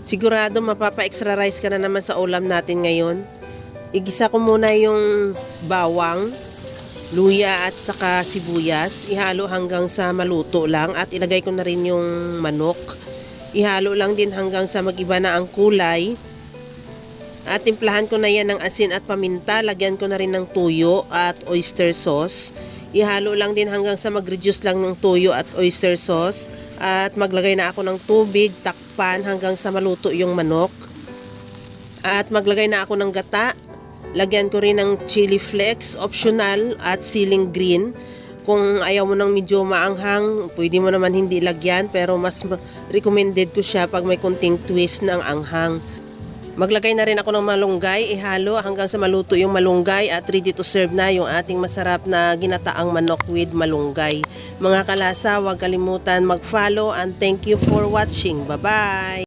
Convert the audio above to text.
Sigurado mapapa-extra rice ka na naman sa ulam natin ngayon. Igisa ko muna yung bawang, luya at saka sibuyas. Ihalo hanggang sa maluto lang at ilagay ko na rin yung manok. Ihalo lang din hanggang sa mag-iba na ang kulay. At timplahan ko na yan ng asin at paminta. Lagyan ko na rin ng tuyo at oyster sauce. Ihalo lang din hanggang sa mag-reduce lang ng tuyo at oyster sauce. At maglagay na ako ng tubig, takpan hanggang sa maluto yung manok. At maglagay na ako ng gata. Lagyan ko rin ng chili flakes, optional, at siling green. Kung ayaw mo ng medyo maanghang, pwede mo naman hindi lagyan, pero mas recommended ko siya pag may kunting twist ng anghang. Maglagay na rin ako ng malunggay, ihalo hanggang sa maluto yung malunggay at ready to serve na yung ating masarap na ginataang manok with malunggay. Mga kalasa, huwag kalimutan mag-follow and thank you for watching. Bye-bye!